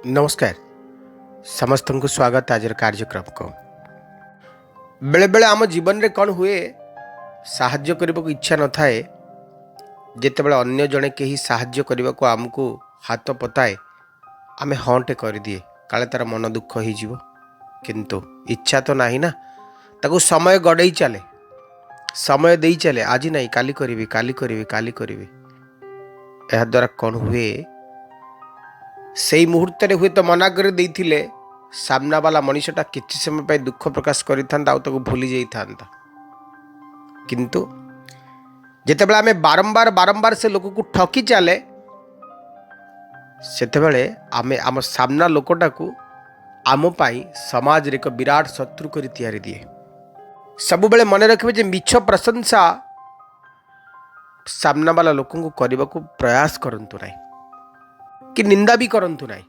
नमस्कार समस्त को स्वागत आज कार्यक्रम को बेले बेले आम जीवन रे कौन हुए साहाଯ୍य करने को इच्छा न थाए जिते बड़े अन्य जड़े कहीं साहाଯ୍य करने को आमको हाथ पताए आमे हाँ कर दिए काले तार मन दुख हो किंतु इच्छा तो नहीं ना ताको समय गड़े चले समय दे चले आज नहीं काली करी काली करी काली करी यह द्वारा कौन हुए से मुहूर्त हुए तो मना कर देथिले सामना वाला मनीषटा किसी समय पर दुख प्रकाश करिथांता आउ भूली जाइथांता किंतु जेतेबेले आमे बारंबार बारंबार से लोक को ठकी चले सेतेबेले आमे आम सामना लोकटा को आम पाई समाज रे एक विराट शत्रु करी तैयारी दिए। सब बेले मन रखिबे जे मिछ प्रशंसा सामना वाला लोक को करने को प्रयास करंतु नहीं कि निंदा भी करंतु नहीं।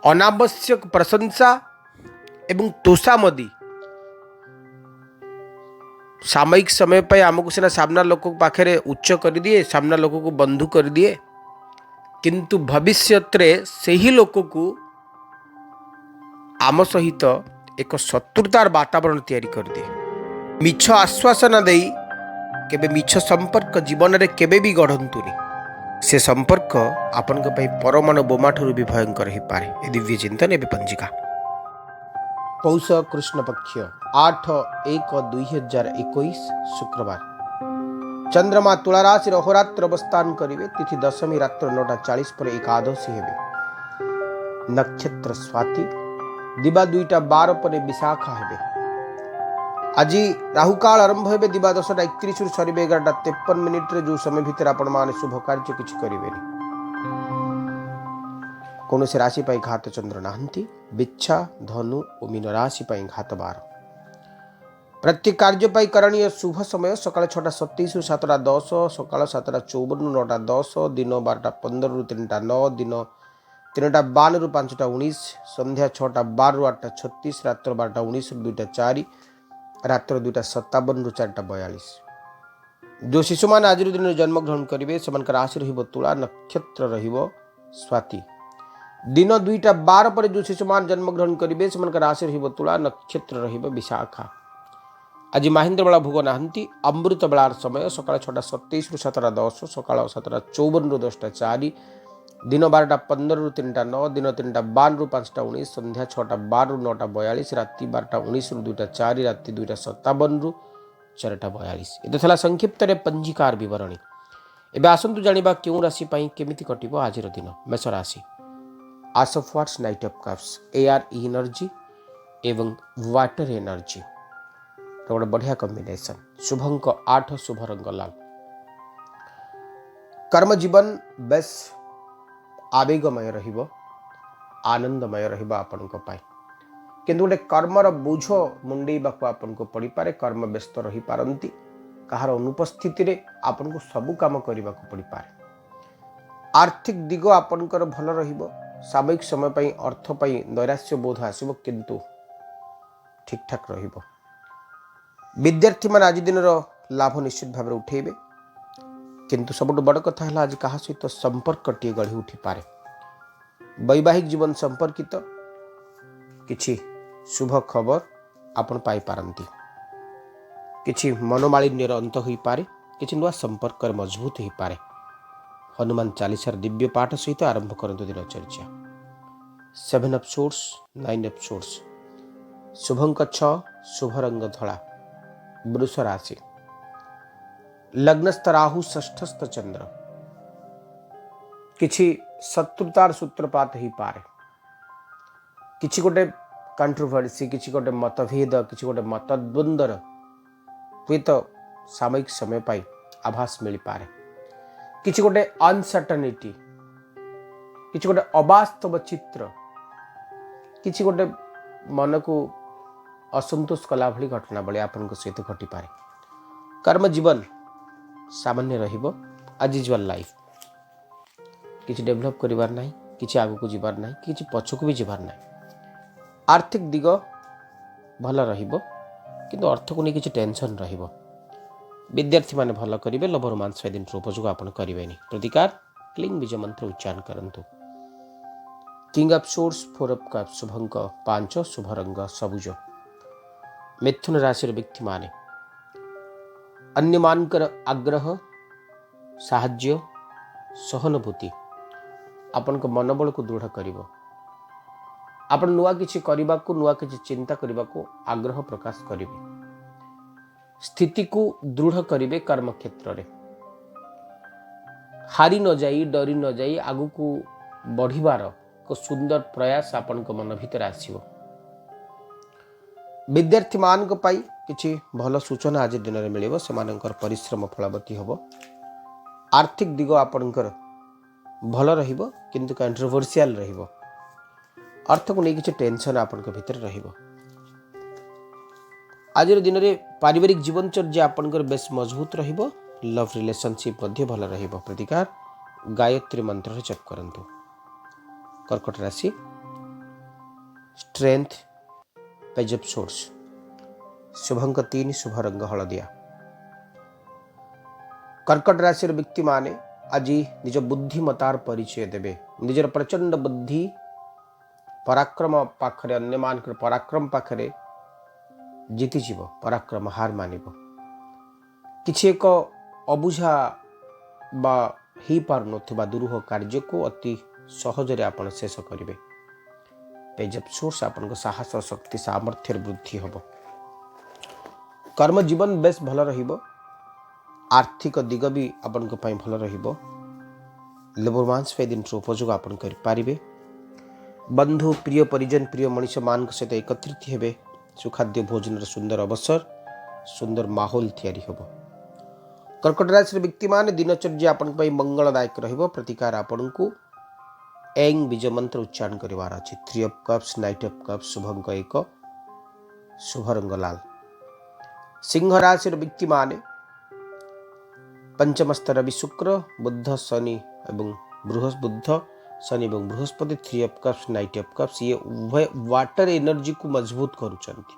अनावश्यक प्रशंसा एवं तोषामदी सामयिक समय पर आमको सीना सामना लोक पाखे उच्च कर दिए सामना लोक को बंधु कर दिए किंतु भविष्य से ही लोक को आम सहित एक शत्रुतार वातावरण तैयारी कर दिए। मिछ आश्वासन दे केबे मिछ संपर्क जीवन में केबे भी गढ़ंतुनी से संपर्क आपण परमाणु बोमा ठूर भी भयंकर हो पारे। ये दिव्य चिंतन एवं पंजिका पौष कृष्ण पक्ष 8/1/2021 शुक्रवार चंद्रमा तुला राशि अहोरात्र अवस्थान करेंगे। तिथि दशमी रात्र 9:40 पर एकादशी हेबे। नक्षत्र स्वाति दिवा 2:12 पर विशाखा हेबे। आज राहुकाल आरंभ हे दिवा 10:31 सर 11:53 जो समय भितर आपण माने शुभ कार्य किछि करिवेनी। कौन से राशि पाई घात चंद्र नाहंती बिच्छा धनु और मीन राशि पाई घात 12। प्रत्येक कार्य पाई करणीय शुभ समय सकाळ 6:27 7:10 सकाळ 7:54 9:10 दिन 12:15 3:09 दिन 3:52 5:19 संध्या 6:12 8:36 रात्र 12:19 2:04 रात्र 2:57 4:42। जो शिशु मान आज दिन जन्म ग्रहण करेंगे से राशि रहिबो तुला नक्षत्र रहिबो स्वाति। दिन 2:12 पर जो शिशु मान जन्म ग्रहण करेंगे से राशि रहिबो तुला नक्षत्र रहिबो विशाखा। आज महेंद्र बेला भोग नाहंती अमृत बेलार समय सकाळ 6:27 7:10 सकाळ 7:54 10:04 दिन 12:15 3:09 दिन 3:52 5:19 संध्या 6:12 9:42 राति 12:19 2:04 राति 2:57 4:42। ये था संक्षिप्त पंजिकार बरणी। एवं आसतु जाना क्यों राशि केमिति कटिबो आज दिन। मेष राशि ace of wands knight of cups air energy एवं वाटर एनर्जी गोटे बढ़िया कॉम्बिनेशन। शुभ अंक 8 शुभ रंग लाल। कर्म जीवन बेस आवेगमय रहिबो आनंदमय रहिबो आपनको पाई किंतु गोटे कर्मर बोझ मुंडेइबाकू आपनको पड़ी पारे। कर्म व्यस्त रही पारंती कहार अनुपस्थिति रे आपनको सबु काम करिबाकू पड़ी पारे। आर्थिक दिग आपनकर भल रहिबो। सामयिक समय पई अर्थ पई नैराश्य बोध आसिबो किंतु ठीक ठाक रहिबो। विद्यार्थी मान आज दिन लाभ निश्चित भाव उठेबे किंतु सबुठ बड़ कथा है आज क्या सहित संपर्क टी गढ़ी उठी पारे। वैवाहिक जीवन संपर्कित किछि शुभ खबर आपण पाई पारंती। किछि मनोमालिन्यर अंत होई पारे। किछि नुआ संपर्क मजबूत होई पारे। हनुमान चालीसार दिव्य पाठ सहित आरंभ करंतु दिनचर्या। 7 ऑफ सोर्स 9 ऑफ सोर्स। शुभ अंक 6 शुभ रंग धला। वृष राशि लग्नस्थ राहु षष्ठस्थ चंद्र। किछि शत्रुतार सूत्रपात ही पारे। किछि गोटे कंट्रोवर्सी किछि गोटे मतभेद किछि गोटे मतद्वंदर हुए तो सामयिक समय पाई आभास मिल पारे। किछि गोटे अनसर्टनिटी किछि गोटे अवास्तव चित्र किछि गोटे मन को असंतोष कला भली घटना बड़ी आपन सहित घटी पारे। कर्म जीवन सामान्य रहिबो। आज यूजुअल लाइफ किछि डेभलप करिवार नाही किछि आगु को जिबार नाही किछि पछकु भी जिबार नाही। आर्थिक दिग भल रहिबो किंतु अर्थ को नहीं किछि टेंशन रहिबो। विद्यार्थी माने भल करिवे। लभ रोमांस दिन उपयोग आपन करिवेनी। प्रतिकार क्लीन बीज मंत्र उच्चारण करंतु। King of swords 4 of cups शुभ अंक 5 शुभ रंग सबुज। मिथुन राशि व्यक्ति माने अन्य मानकर आग्रह साहाଯ୍य सहानुभूति आपण को मनोबल को दृढ़ करिवो। आपण नुआ किछि करिबाकू नुआ किछि चिंता करिबाकू आग्रह प्रकाश करिवे। स्थिति को दृढ़ करिवे कर्म क्षेत्र रे। हारी न जाई डरी न जाई आगु को बढ़िबार को सुंदर प्रयास आपण को मन भीतर आसीबो। विद्यार्थी मान को पाई किछि भल सूचना आज दिन रे मिलिबो। सेमानकर परिश्रम फलवती होबो। आर्थिक दिगो आपणकर भल रहिबो किंतु कंट्रोवर्शियल रहिबो। अर्थ को नहीं किछि टेंशन आपण को भीतर रहिबो। आज दिन रे पारिवारिक जीवनचर्या आपणकर बेस मजबूत रहिबो। लव रिलेशनशिप मध्य भल रहिबो। प्रतिकार गायत्री मंत्र रे जप करंतु। कर्कट राशि स्ट्रेंथ पेज ऑफ सोर्स शुभ अंक 3 शुभ रंग हलदिया। कर्कट राशि व्यक्ति माने आज निज बुद्धिमतार परिचय देवे। निजर प्रचंड बुद्धि पराक्रम पाखरे अन्य मानकर पराक्रम पाखरे जीति जीव। पराक्रम हार मानिब। किछि एक अबुझा बा ही पार नथिबा दुरूह कार्य को अति सहजरे आपण शेष करिवे। पेज ऑफ सोर्स आपण को साहस शक्ति सामर्थ्य वृद्धि होबो। कर्म जीवन बेस भल रहिबो। आर्थिक दिग भी आपण को पई भल रहिबो। लेबोरमांस पे दिन उपयोग आपण करि पारिबे। बंधु प्रिय परिजन प्रिय मनुष्य मान सहित एकत्रित हेबे। सुखाद्य भोजन सुंदर अवसर सुंदर माहौल तैयारी होबो। कर्कट राशि व्यक्ति मान दिनचर्या आपण पई मंगलदायक रहिबो। प्रतिकार आपण को एंग बीज मंत्र उच्चारण करिवार अछि। 3 of cups knight of cups शुभ अंक 1 शुभ रंग लाल। सिंह राशि व्यक्ति माने पंचमस्त रवि शुक्र बुध शनि एवं बुध शनि एवं Brihaspati 3 of cups knight of cups ये उभय वाटर एनर्जी को मजबूत करुचंती।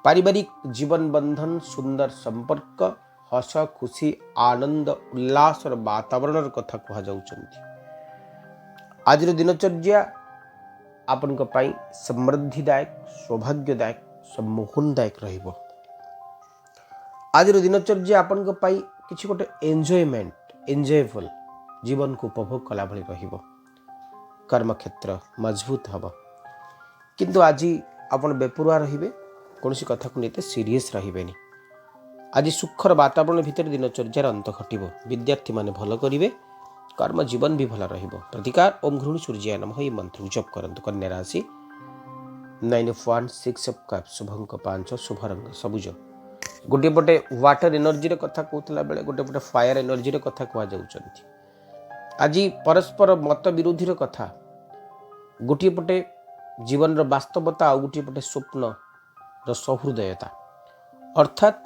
पारिवारिक जीवन बंधन सुंदर संपर्क हस खुशी आनंद उल्लास और वातावरण कथा कह जाउचंती। आज दिनचर्या आपण को पाई समृद्धिदायक सौभाग्यदायक सम्मोहनदायक रहिबो। आज दिनचर्या आपण को पाई किछि गोटे एंजॉयमेंट एंजॉयफुल जीवन को उपभोग कला भली रहिबो। कर्म क्षेत्र मजबूत हब किंतु आज आपण बेपुरुआ रहिबे। कोनसी कथा को नेते सीरियस रहिबेनी। आज सुखर वातावरण भीतर दिनचर्यार अंत घटिबो। विद्यार्थी माने भल करिवे। कर्म जीवन भी भल रहिबो। प्रतिकार ओम घृणी सूर्याय नमः ये मंत्र जप करंतु। कन्या राशि 9 ऑफ 1 6 ऑफ कप्स शुभ अंक 5 शुभ रंग सबुज। गोटे पटे वाटर एनर्जी रे कथा कहतला बेले गोटे पटे फायर एनर्जी रे कथा कह जाउचंती। आज परस्पर मत विरोधी रो कथा गोटे पटे जीवन रो वास्तवता और गोटे पटे स्वप्न रो सहृदयता अर्थात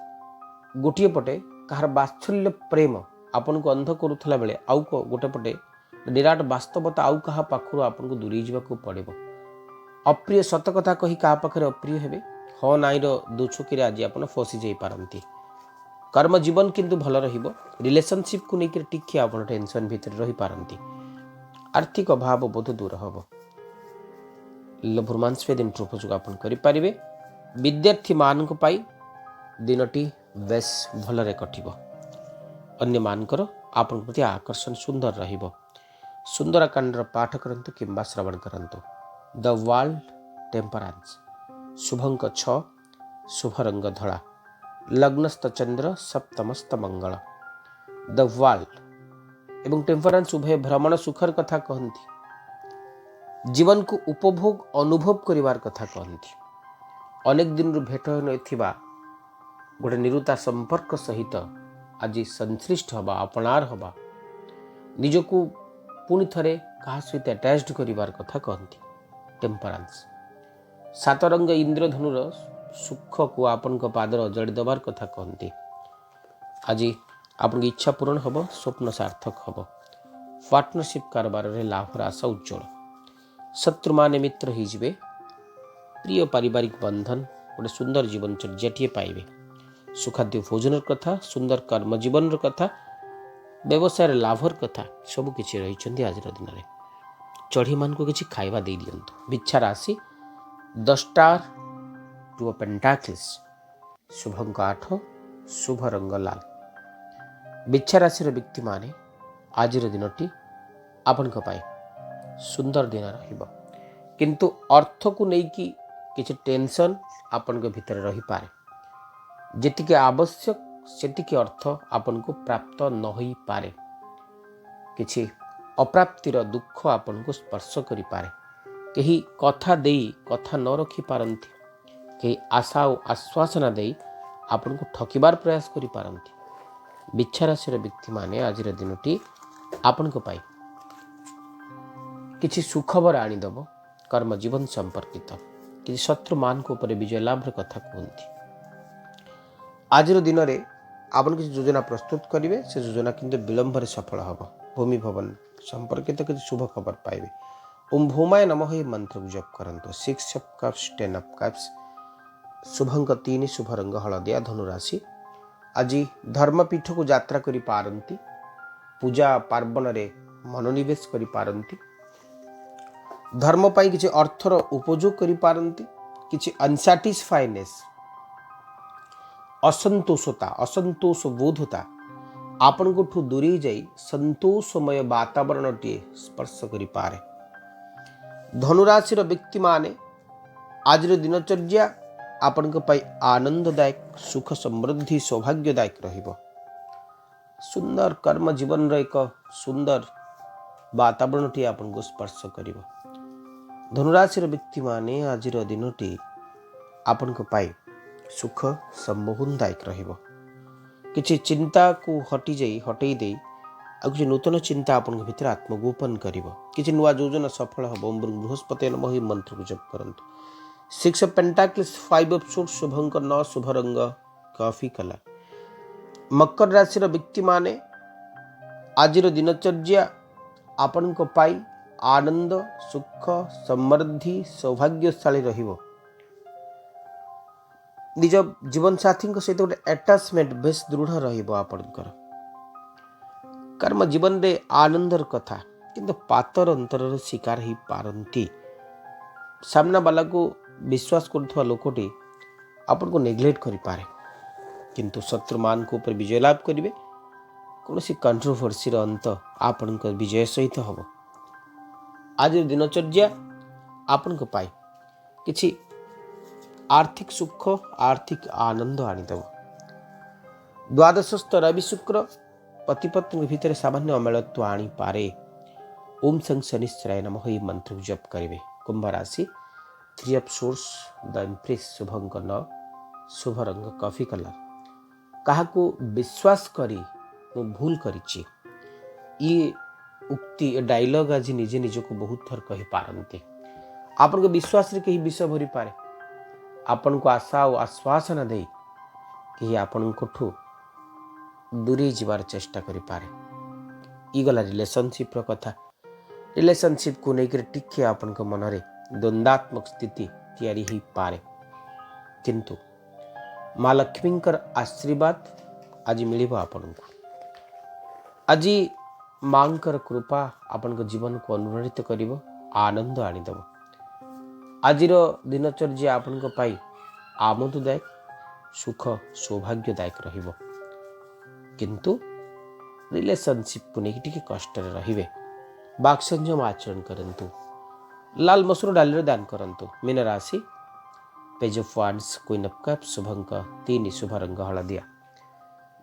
गोटे पटे कहार वात्सल्य प्रेम आपन को अंध करुथला बेले आउ को गोटे पटे विराट वास्तवता आउ कहा पाखरु आपन को दूरी जीवा को पड़िबो। अप्रिय सत कथा कही कहा पाखरे अप्रिय हेबे। ह नाई रो दुछुकी रे आज आपन फसी जाई पारंती। कर्म जीवन किंतु भल रहिबो। रिलेशनशिप को लेकर टिके आपन टेंशन भीतर रही पारंती। आर्थिक अभाव बोध दूर हबो। लोभरमांस पे दिन उपयोग आपन करि पारिबे। विद्यार्थी मान को पाई दिनटी बेस भलरे कटिबो। अन्य मानकर आपन प्रति आकर्षण सुंदर रहिबो। सुंदरकांडर पाठ करंतु किंबा श्रवण करंतु। द वर्ल्ड टेम्परेंस शुभ अंक 6 शुभ रंग धला। लग्नस्थ चंद्र सप्तमस्त मंगल। द वर्ल्ड एवं टेम्परेंस उभय भ्रमण सुखर कथा कहती। जीवन को उपभोग अनुभव करिवार कथा कहती। अनेक दिन भेट नथिबा गोटे निरुता संपर्क सहित आज संश्लिष्ट हवा अपनार हवा निजको पुणी थरे कहा सहित अटैच्ड करिवार कथा कहती। टेम्परेंस 7 रंग इंद्रधनुर सुख को आपन को पादर अजड़ी दबार कथा कहती। आज आपन की इच्छा पूर्ण हब स्वप्न सार्थक हब। पार्टनरशिप कारबार रे लाभर आशा उज्जवल। शत्रु माने मित्र ही जिवे। प्रिय पारिवारिक बंधन गोटे सुंदर जीवनचर्याटीए पाइबे। सुखाद्य भोजन कथा सुंदर कर्म जीवन कथा व्यवसाय लाभर कथा सबु किछि रहिछन्ति आज दिन में। चढ़ी मान को किसी खाइबा दे दियंतु। बिच्छा राशि 10 स्टार टू ऑफ पेंटाकल्स, शुभ अंक 8, शुभ रंग लाल। बिच्छा राशि व्यक्ति माने आज दिनटी आपण सुंदर दिन रहिबो, किंतु अर्थ को लेकिन किसी टेंशन आपण भीतर रही पारे। जेतिके आवश्यक सेतिके अर्थ आपण को प्राप्त न होई पारे। किछि अप्राप्तिर दुख आपण को स्पर्श करि पारे। कहीं कथा देई कथा न रखी पारंती, कहीं आशा और आश्वासना देई आपण को ठकिबार प्रयास करि पारंती। बिच्छा राशि व्यक्ति माने आज दिनटी आपण को पाई किछि सुखबर आनीदेव। कर्म जीवन संपर्कित किछि शत्रु मान को ऊपर विजय लाभ कथा कहती। आज दिन में आपन किसी योजना प्रस्तुत करेंगे, से योजना किंतु विलंब सफल हम। भूमि भवन संपर्कित किसी शुभ खबर पाइबे। ओम भूमाय नमः ही मंत्र को जप करंतु। 6 ऑफ कप्स 10 ऑफ कप्स, शुभ अंक 3, शुभ रंग हलदिया। धनुराशि आज धर्मपीठ को यात्रा करि पारंती। पूजा पार्वण रे मनोनिवेश करि पारंती। धर्म पाई किसी अर्थर उपयोग करि पारंती। किसी अनसैटिस्फाइनेस असंतोषता असंतोष बोधता आपण को दूरी जाई संतोषमय वातावरण टी स्पर्श करि पारे। धनुराशि व्यक्ति माने आज दिनचर्या आपण आनंददायक सुख समृद्धि सौभाग्यदायक रहिबो। सुंदर कर्म जीवन रो एक सुंदर वातावरण टी आपण को स्पर्श करिवो। धनुराशि व्यक्ति माने आज दिनटी आपण सुख सम्मोहनदायक रहिबो। किछि चिंता को हटई दे किसी नूतन चिंता आपण भीतर आत्मगोपन करिवो। किछि नुआ योजना सफल हबो। ओम बृहस्पति नमः ही मंत्र को जप करंतु। 6 ऑफ पेंटाकल्स 5 ऑफ सूट, शुभ अंक 9, शुभ रंग कॉफी कलर। मकर राशि व्यक्ति माने आज दिनचर्या आपण आनंद सुख समृद्धि सौभाग्यशाली रहिबो। निज जीवन साथी सहित गोटे अटैचमेंट बेस दृढ़ रहिबो आपणकर। कर्म जीवन रे आनंदर कथा किंतु पातर अंतर शिकार ही पारंती। सामना वाला को विश्वास करथवा लोकटी आपन को नेग्लेक्ट करि पारे, किंतु शत्रु मान को ऊपर विजय लाभ करिवे। कोनोसी कंट्रोवर्सी रो अंत आपन को विजय सहित हबो। आज दिनचर्या आपन को पाई किछि आर्थिक सुख आर्थिक आनंद आनीदेव। द्वादशस्थ रवि शुक्र पति पत्नी भितर सामान्य अमेलत्व आनी पारे। ओम संग शनिश्चराय नमः ही मंत्र जप करेंगे। कुंभ राशि 3 ऑफ सोर्स द इम्प्रेस, शुभ अंक 9, शुभ रंग कॉफी कलर। कहा को विश्वास करी मु भूल करिछि, ये उक्ति डायलॉग आज निजे निज को बहुत थर कहि पारंते। आपन को विश्वास रे कहीं विषय भरी पारे। आपन को आशा और आश्वासन दे कि आपन को दूरी जीवार चेष्टा करि पारे। ई गला रिलेशनशिप रो कथा। रिलेशनशिप को लेकर टिके आपन को मन रे द्वंद्वात्मक स्थिति तैयारी ही पारे, किंतु माँ लक्ष्मींकर आशीर्वाद आज मिलिबो आपन को। आज मांकर कृपा आपन को जीवन को अनुप्राणित करिवो, आनंद आनीदेव। आज दिनचर्या आपन को पाई आमोददायक सुख सौभाग्यदायक रहिबो, किंतु रिलेशनशिप को लेकिन टिके कष्ट रहिबे। बाक संयम आचरण करंतु। लाल मसूर डाली दान करंतु। मीन राशि page of wands, queen of cups, शुभ अंक 3, शुभ रंग हलदिया।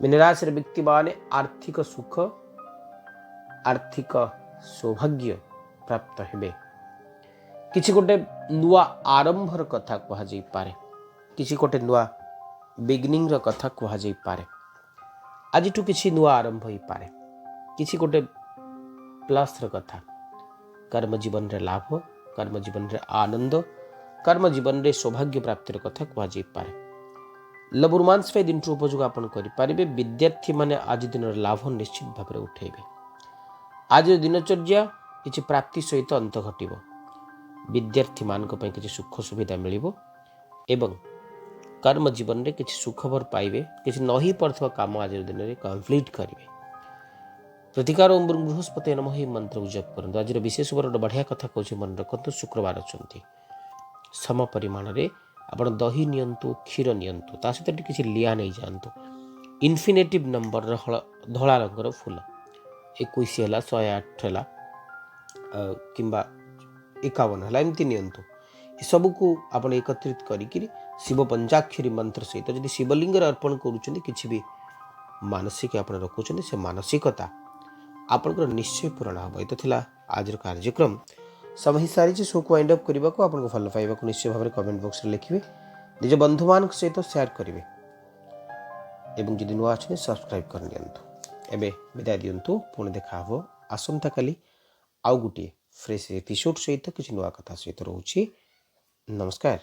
मीन राशि व्यक्ति माने आर्थिक सुख आर्थिक सौभाग्य प्राप्त हेबे। किछि गोटे नुआ आरंभर कथा कहा जाई पारे। किछि गोटे नुआ बिगिनिंग र कथा कहा जाई पारे। आज टू किछि नुआ आरंभ होई पारे। किछि गोटे प्लस र कथा। कर्म जीवन रे लाभ, कर्म जीवन रे आनंद, कर्म जीवन रे सौभाग्य प्राप्तिर कथा कहा जाई पारे। लव रोमांस पे दिन उपयोग आपन करि पारिबे। विद्यार्थी माने आज दिन लाभ निश्चित भाव में उठेबे। आज दिनचर्या किछि प्राप्ति सहित अंत घटिबो। विद्यार्थी मान को पई किछि सुख सुविधा मिलिबो एवं कर्म जीवन रे किछि सुखबर पाइबे। किछि नही पड़थवा काम आज दिन रे कंप्लीट करिवे। प्रतिकार ओम बृहस्पति नम ही मंत्र जप करते। आज विशेष गोटे बढ़िया कथा कौन मन रखु। शुक्रवार अच्छा सम परिमाण में आपण दही नियंतु क्षीर नियंतु ता सहित किसी लिया नहीं जातु। इनफिनेटिव नंबर धला रंगर फूल 21 है 108 है किंबा 51 है एमती नियंतु। सबू को आप एकत्रित करी शिव पंचाक्षरी मंत्र सहित जदि शिवलिंग अर्पण करुँच भी मानसिक आप रखुच्च से मानसिकता आपंकर निश्चय पूरण हम। ये तो आज कार्यक्रम समय सारी शो को वाइंड अप करने को आपको भल पाइबा निश्चय भाव में कमेंट बॉक्स में लिखिए। निज बंधु मान सहित शेयर करेंगे एवं जदि नुआ अच्छे सब्सक्राइब कर नियंतु। एबे विदाय दियंतु। पुणी देखा हे आसंता काली आउ गोटे फ्रेश एपिसोड सहित किसी नुआ कथा सहित रोचे। नमस्कार।